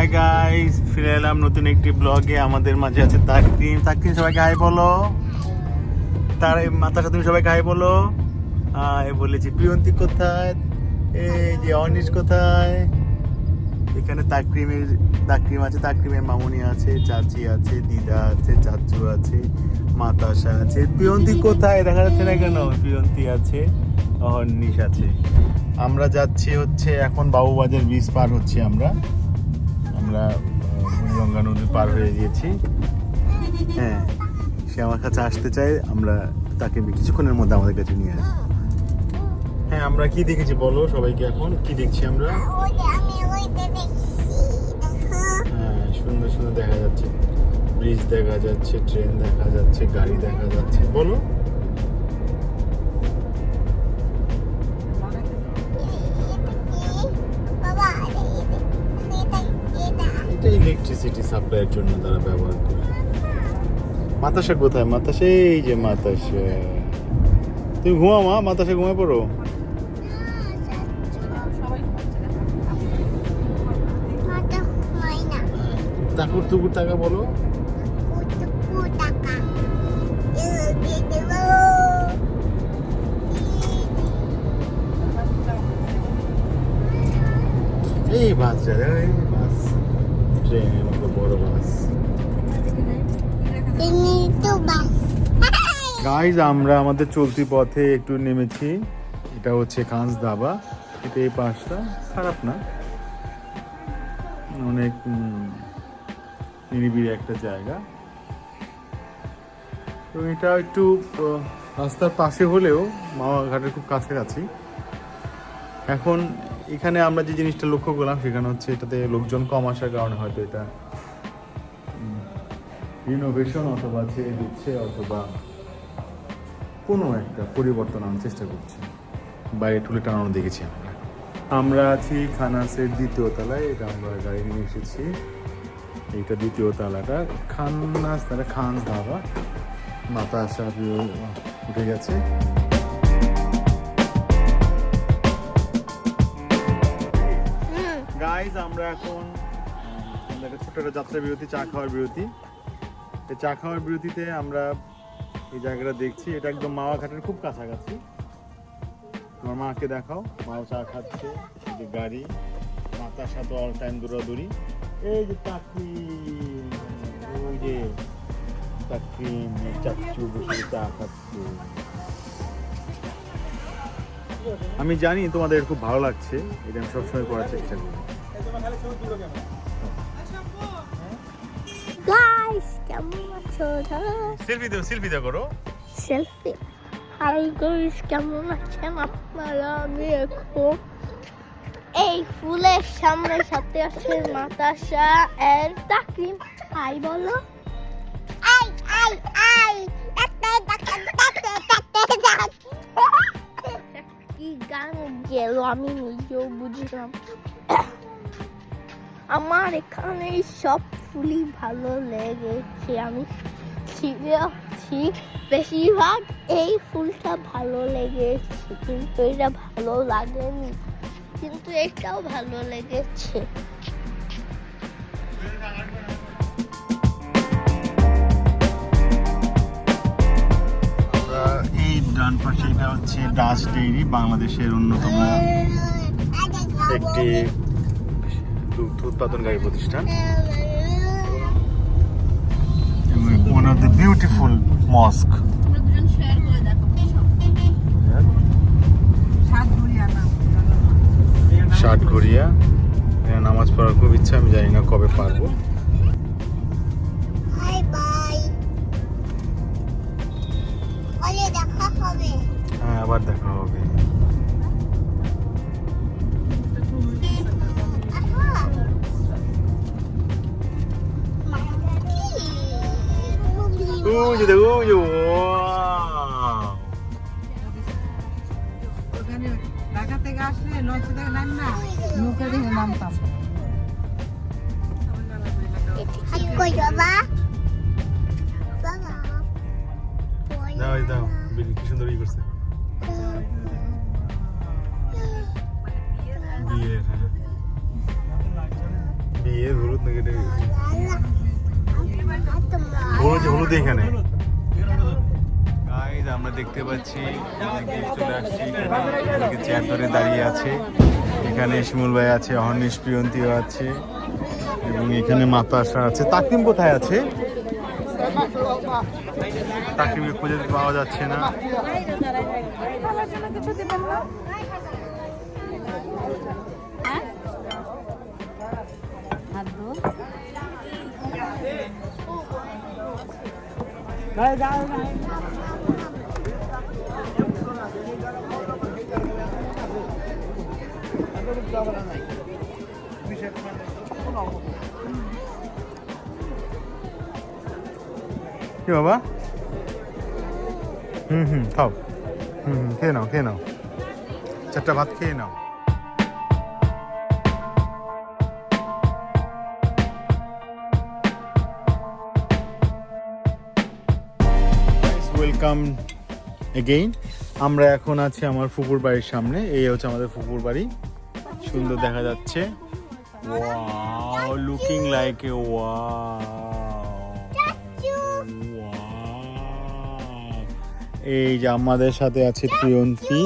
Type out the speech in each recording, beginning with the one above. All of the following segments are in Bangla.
হাই গাইস, ফিরে এলাম নতুন একটি ব্লগে। আমাদের মাঝে আছে তাকরিম। তাকরিম, সবাইকে হাই বলো। তার মাতার সাথে তুমি সবাইকে হাই বলো। বলেছি প্রিয়ন্তী কোথায়, এই যে অনিশ কোথায়। এখানে তাকরিম আছে, তাকরিমের মামুনি আছে, চাচি আছে, দিদা আছে, চাচু আছে, মাতাসা আছে। প্রিয়ন্তী কোথায়, দেখা যাচ্ছে না কেন? প্রিয়ন্তী আছে, অনিশ আছে। আমরা যাচ্ছি হচ্ছে এখন বাবুবাজার ব্রিজ পার হচ্ছি। আমরা বুড়িগঙ্গা নদী পার হয়ে গিয়েছি। হ্যাঁ, সে আমার কাছে আসতে চায়, আমরা তাকে কিছুক্ষণের মধ্যে আমাদের কাছে নিয়ে আসবো। হ্যাঁ, আমরা কি দেখেছি বলো সবাইকে। এখন কি দেখছি আমরা? হ্যাঁ, সুন্দর সুন্দর দেখা যাচ্ছে, ব্রিজ দেখা যাচ্ছে, ট্রেন দেখা যাচ্ছে, গাড়ি দেখা যাচ্ছে। বলো, এটা ইলেকট্রিসিটি সাপ্লাইয়ের জন্য তারা ব্যবহার করে। মাতাসা কোথায়? মাতাসা, এই যে মাতাসা। তুমি ঘুমাও মা, মাতাসা ঘুমায় পড়ো। তাকুর তুকুর টাকা বলো। এই বাস যায়, এই বাস, ট্রেনের মতো বড় বাস। গাইজ, আমরা আমাদের চলতি পথে একটু নেমেছি। এটা হচ্ছে খানস ধাবা। এটা এই পাশটা খারাপ না, অনেক নিরিবিলি একটা জায়গা। তো এটা একটু রাস্তার পাশে হলেও মামাঘাটের খুব কাছাকাছি। এখন এখানে আমরা যে জিনিসটা লক্ষ্য করলাম সেখানে হচ্ছে এটাতে লোকজন কম আসার কারণে হয়তো এটা রিনোভেশন অথবা ছেড়ে দিচ্ছে, অথবা কোনো একটা পরিবর্তন আনার চেষ্টা করছে। বাইরে তুলে টানানো দেখেছি আমরা আছি খানাসের দ্বিতীয় তলায়। এটা আমরা গাড়ি নিয়ে এসেছি। এইটা দ্বিতীয় তলাটা খানস ধাবা। মাতাসা উঠে গেছে। গাইজ, আমরা এখন ছোট্ট একটা যাত্রা বিরতি, চা খাওয়ার বিরতি। এই চা খাওয়ার বিরতিতে আমরা এই জায়গাটা দেখছি। এটা একদম মাওয়াঘাটের খুব কাছাকাছি। তোমার মাকে দেখাও, মাও চা খাচ্ছে। এই যে গাড়ি, মাতার সাথে অল টাইম দৌড়াদৌড়ি। এই যে তাকরিম, ওই যে তাকরিম চাচ্চু বসে চা খাচ্ছে। আমি জানি তোমাদের খুব ভালো লাগছে, এটা আমি সবসময় করার চেষ্টা করি। গাইস, কেমন আছো? সেলফি দাও করো। সেলফি। হাই গাইস, কেমন আছেন আপনারা? দেখো, এই ফুলের সামনে সাথে আছে মাতাসা আর তাকরিম। হাই বলো। আই আই আই কি গান গেল আমি নিজেও বুঝলাম। আমার এখানে সব ফুলই ভালো লেগেছে। আমি ঠিক বেশিরভাগ এই ফুলটা ভালো লেগেছে, কিন্তু এটা ভালো লাগেনি, কিন্তু এটাও ভালো লেগেছে। এই ডান পাশে এটা হচ্ছে ডাচ ডেইরি, বাংলাদেশের অন্যতম একটি দুগ্ধ উৎপাদনকারী প্রতিষ্ঠান। One of the beautiful mosque. ষাটঘরিয়া, নামাজ পড়ার খুব ইচ্ছা, আমি জানি না কবে পারবো। হ্যাঁ, আবার দেখা হবে। ঢাকা থেকে আসলে নয়শো টাকা নাম না, নৌকা দিয়ে নামতাম। দাও বিল কি সুন্দর করছে। বিয়ের হলুদ হলুদ না কেটে গেছে হলুদ এখানে গাইস আমরা দেখতে পাচ্ছি চলে আসছি এখানে চেয়ার ধরে দাঁড়িয়ে আছে এখানে শিমুল ভাই আছে অহর্নিশ প্রিয়ন্তীও আছে এবং এখানে মাতাশা আছে তাকিম কোথায় আছে তাকিমকে খুঁজে পাওয়া যাচ্ছে না কি বাবা খাও খেয়ে নাও চারটা ভাত খেয়ে নাও ওয়েলকাম এগেইন আমরা এখন আছি আমার ফুপুর বাড়ির সামনে এই হচ্ছে আমাদের ফুপুর বাড়ি সুন্দর দেখা যাচ্ছে ওয়াও লুকিং লাইক এ এই যে আমাদের সাথে আছে প্রিয়ন্তী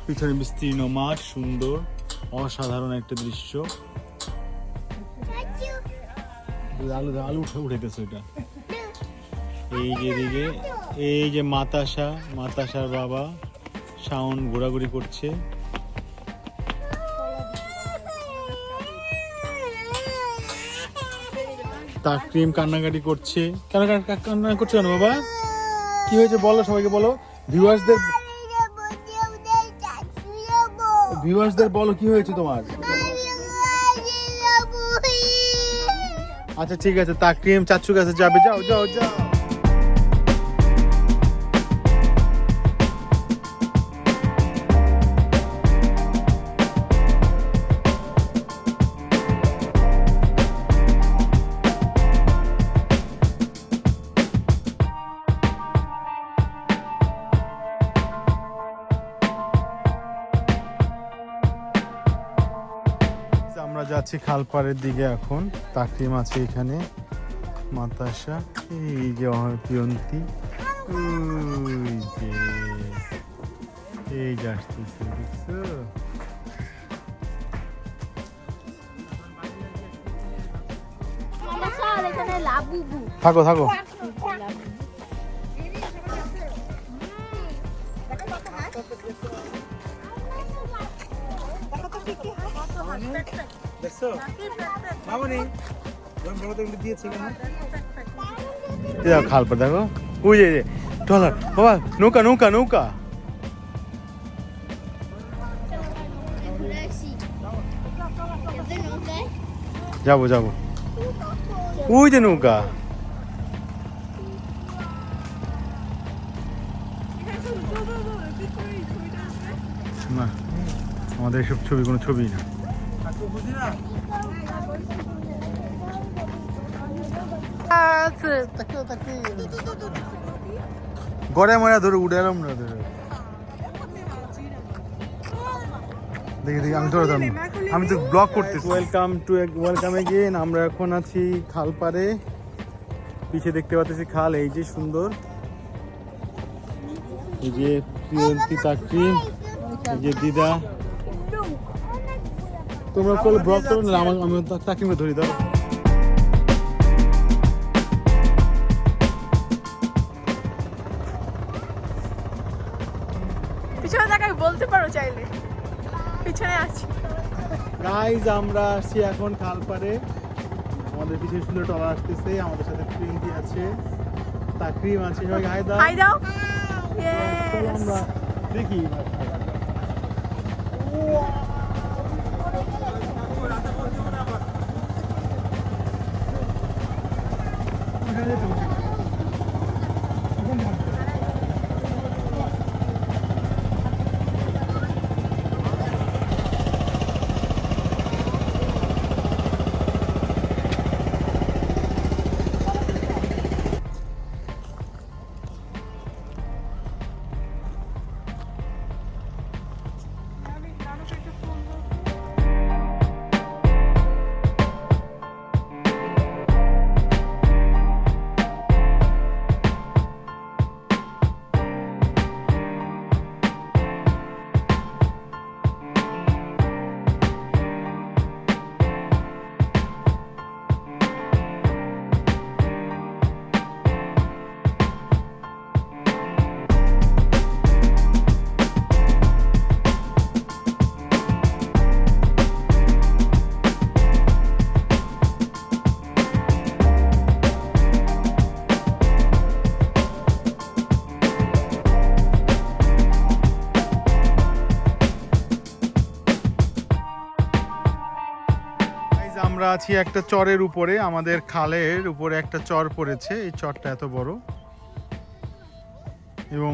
পিছনে বিস্তীর্ণ মাঠ সুন্দর অসাধারণ একটা দৃশ্য আলু উঠেছে এটা এই যে দিকে এই যে মাতাশার বাবা শাওন ঘোরাঘুরি করছে তাকরিম কান্নাকাটি করছে কেন কান্না করছে কেন বাবা কি হয়েছে বলো সবাইকে বলো ভিউয়ার্সদের বলো কি হয়েছে তোমার আচ্ছা ঠিক আছে তাকরিম চাচুর কাছে যাবে যাও আমরা যাচ্ছি খালপাড়ের দিকে এখন তাকরিম আছে এখানে মাতাশা এই যে প্রিয়ন্তী এই যে আসতেছে দেখছো থাকো খালপাড় দেখো ওই যে ট্রলার বাবা নৌকা যাবো ওই যে নৌকা না আমাদের এসব ছবি কোনো ছবি না গড়ে মরা ধরে উঠে এলাম না ধরে দেখি আমি তো ব্লগ করতেছি ওয়েলকাম এগেইন আমরা এখন আছি খালপাড়ে পিছে দেখতে পাচ্ছি খাল এই যে সুন্দর এই যে প্রিয়ন্তী তাকরিম এই যে দিদা তোমরা করলে ব্লগ করো না আমি তাকরিমকে ধরি দাও পিছনে জায়গায় বলতে পারো চাইলে পিছনে আছি গাইজ আমরা আসছি এখন খালপাড়ে আমাদের পিছনে সুন্দর ট্রলার আসতেছে আমাদের সাথে প্রিয়ন্তী আছে তাকরিম আছে সবাই হাই দাও আমরা দেখি আমরা আছি একটা চরের উপরে, আমাদের খালের উপরে একটা চর পড়েছে। এই চরটা এত বড় এবং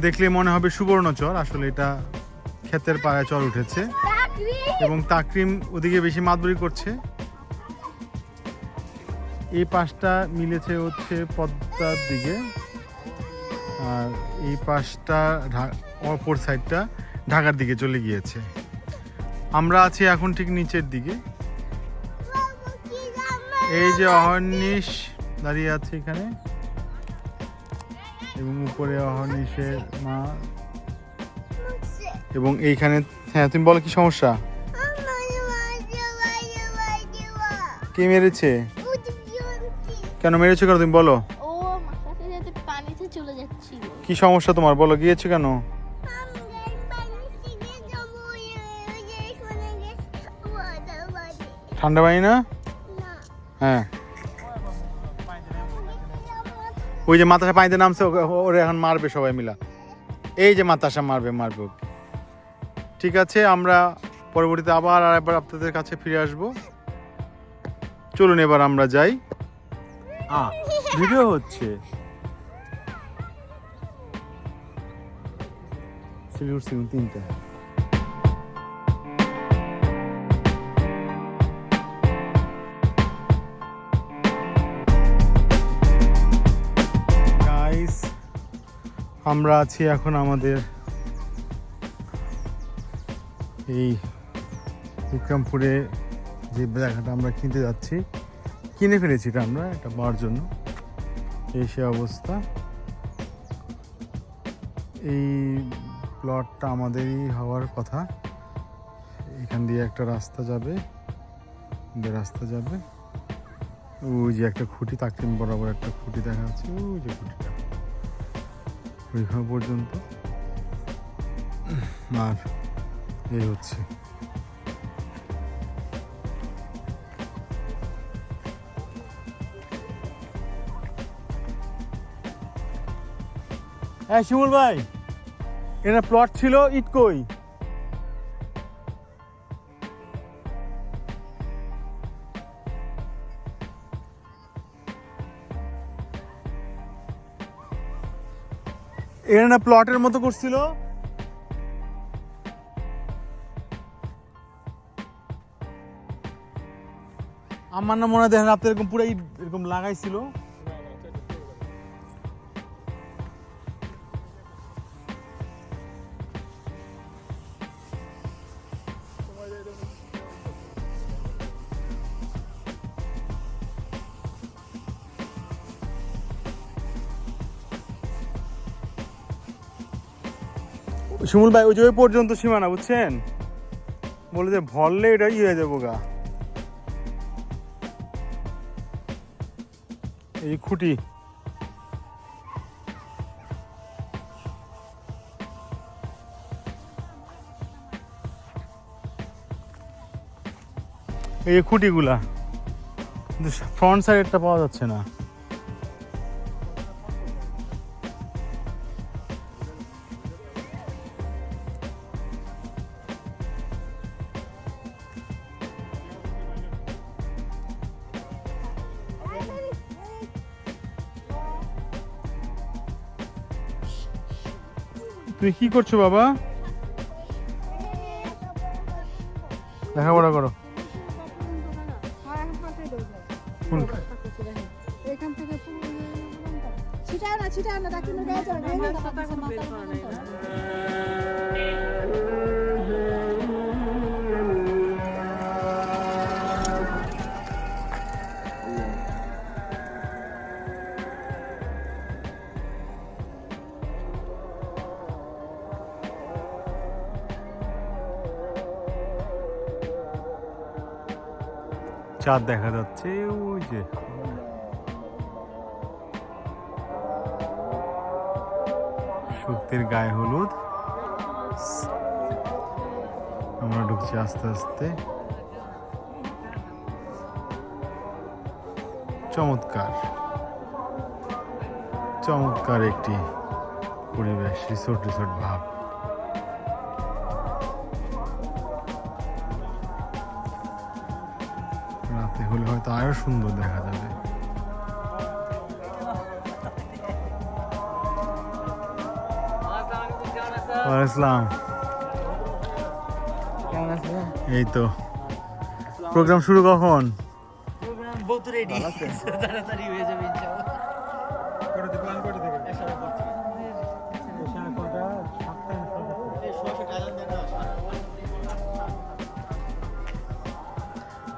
দেখলে মনে হবে সুবর্ণ চর, আসলে এটা ক্ষেতের পায়ে চর উঠেছে এবং তাকরিম ওদিকে বেশি মাতবরি করছে। এই পাশটা মিলেছে হচ্ছে পদ্মার দিকে, আর এই পাশটা অপর সাইডটা ঢাকার দিকে চলে গিয়েছে। আমরা আছি এখন ঠিক নিচের দিকে। এই যে অহর্নিশ দাঁড়িয়ে আছে এখানে এবং উপরে অহর্নিশের মা, এবং এইখানে, হ্যাঁ তুমি বলো কি সমস্যা? কে মেরেছে? কেন মেরেছো, কেন তুমি বলো? ও মাথাতে যাতে পানিতে চলে যাচ্ছিল। কি সমস্যা তোমার বলো, গিয়েছো কেন? ঠান্ডা পানি না? হ্যাঁ, ওই যে মাতাসা পানিতে নামছে, ওরে এখন মারবে সবাই মিলা। এই যে মাতাসা মারবে ওকে। ঠিক আছে, আমরা পরবর্তীতে আবার আরেকবার আপনাদের কাছে ফিরে আসব। চলুন এবার আমরা যাই। ভিডিও হচ্ছে। তিনটা আমরা আছি এখন আমাদের এই বিক্রমপুরে যে জায়গাটা আমরা কিনতে যাচ্ছি, কিনে ফেলেছি এটা আমরা, এটা পাওয়ার জন্য। এই সে অবস্থা। এই প্লটটা আমাদেরই হওয়ার কথা। এখান দিয়ে একটা রাস্তা যাবে, ওই যে একটা খুঁটি, তাকরিম বরাবর একটা খুঁটি দেখা যাচ্ছে, ওই যে খুঁটিটা ওইখান পর্যন্ত। আর এই হচ্ছে শিমুল ভাই, এটা প্লট ছিল, ইট কই? এখানে না প্লটের মতো করছিল। আমার না মনে হয় দেখেন আপনার এরকম পুরো এরকম লাগাইছিল। শিমুল ভাই, ওই যে ওই পর্যন্ত সীমানা, বুঝছেন? বলে যে ভরলে এটা হয়ে যাবো গা। এই খুঁটি এই খুঁটিগুলা, কিন্তু ফ্রন্ট সাইডটা পাওয়া যাচ্ছে না। তুমি কি করছো বাবা? লেখাপড়া করো। চাঁদ দেখা যাচ্ছে ওই যে। শক্তির গায়ে হলুদ। আমরা ঢুকছি আস্তে আস্তে। চমৎকার চমৎকার একটি পরিবেশ, রিসোর্ট ভাব। রাতে হলে হয়তো আরো সুন্দর দেখা যাবে। আসসালাম, কেমন আছে? এই তো প্রোগ্রাম শুরু কখন? বহুত রেডি তাড়াতাড়ি হয়ে যাবে ইনশাআল্লাহ।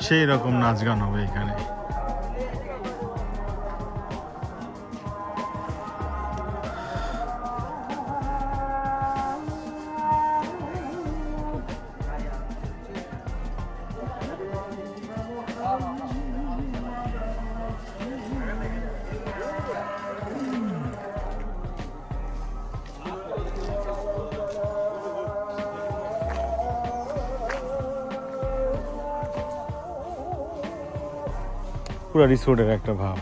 সেই রকম নাচ গান হবে এখানে। পুরো রিসোর্টের একটা ভাব।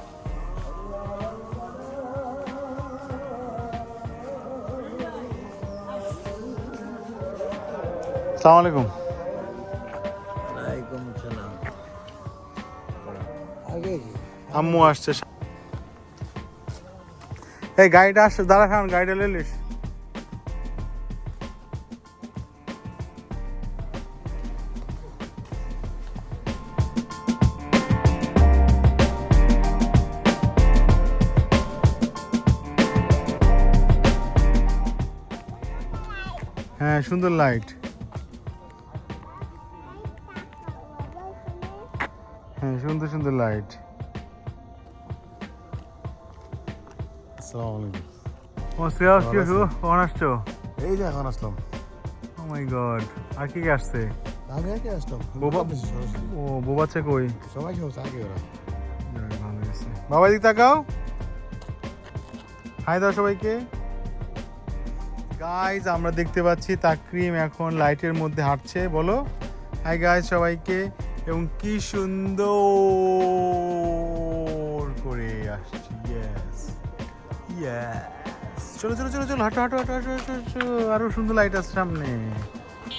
আসসালামু আলাইকুম। ওয়ালাইকুম আসসালাম। আগে আম্মু আসছে। এই গাড়িটা আসছে, দাঁড়া খান, গাড়িটা লেলিস। হ্যাঁ, সুন্দর লাইট। হ্যাঁ, সুন্দর সুন্দর লাইট। আসসালামু আলাইকুম। ও শ্রেয়াস, কি হলো? কখন আসছো? এই যে এখন আসলাম। ও মাই গড, আর কি কি আসছে? আগে আগে আসলাম। বোবা, ও বোবাচ্ছে কই? সবাই কি হচ্ছে আগে ওরা? ভালো হয়েছে। বাবা দিক তাকাও, হাই দাও সবাইকে। গাইজ, আমরা দেখতে পাচ্ছি তাকরিম এখন লাইটের মধ্যে হাঁটছে। বলো হাই গাইজ সবাইকে। এবং কি সুন্দর করে আসছে। ইয়েস ইয়েস, চলো চলো চলো চলো, হাঁটো হাঁটো হাঁটো হাঁটো হাঁটো হাঁটো। আরো সুন্দর লাইট আছে সামনে।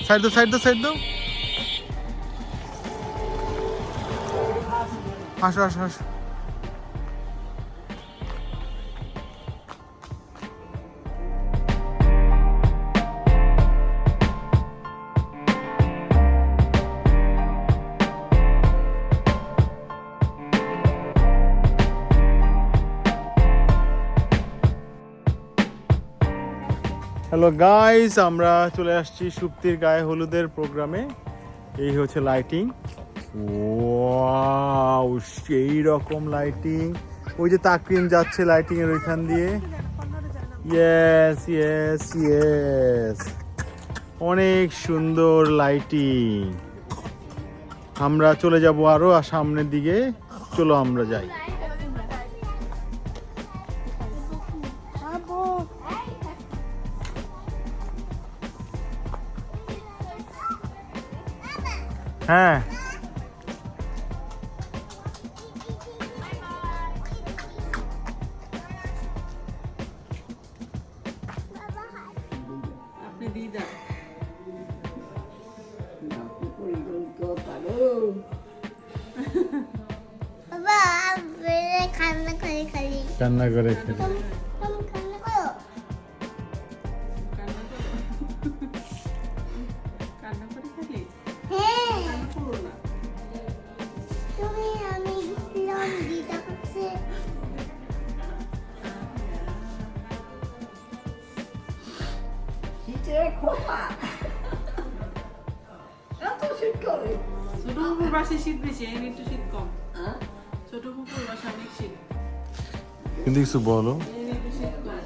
সাইড দাও সাইড দাও সাইড দাও। আসো আসো আসো। হ্যালো গাইস, আমরা চলে আসছি সুপ্তির গায়ে হলুদের প্রোগ্রামে। এই হচ্ছে লাইটিং। ওয়াও, সেই রকম লাইটিং। ওই যে তাকরিম যাচ্ছে লাইটিং এর ওইখান দিয়ে। ইয়েস ইয়েস ইয়েস, অনেক সুন্দর লাইটিং। আমরা চলে যাব আরো সামনের দিকে। চলো আমরা যাই। হ্যাঁ, আপনি দিদা বাবা বেরে কান্না করে খালি কান্না করে খেলে। তুমি কান্না করো। কান্না করে খালি হ্যাঁ, কান্না করো না। তুমি আমি দিলাম দিদা কাছে। ছোট কুকুর বাসায় শীত বেশি, এখানে একটু শীত কম। ছোট কুকুর বাসায় অনেক শীত, কিন্তু কিছু বলো। এখানে একটু শীত কম।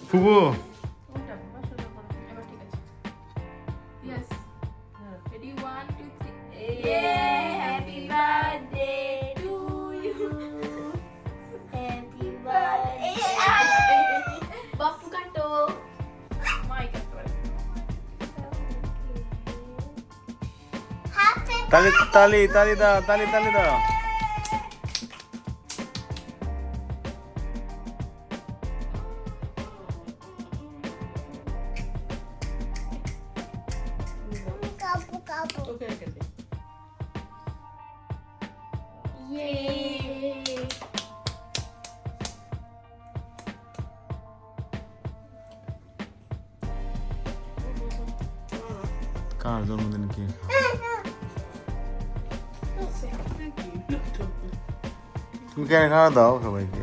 ফুবু, ওটা বাসনা করো। এবার ঠিক আছে। Yes. Ready 1 2 3 happy birthday to you. Happy birthday. বাপু কাটো। মাই কাটো। হাতে তালি তালি তালি দাও, তালি তালি দাও। ওকে কেটে Yay! কার জন্মদিন কি তুমি কেন খাওয়া দাও সবাইকে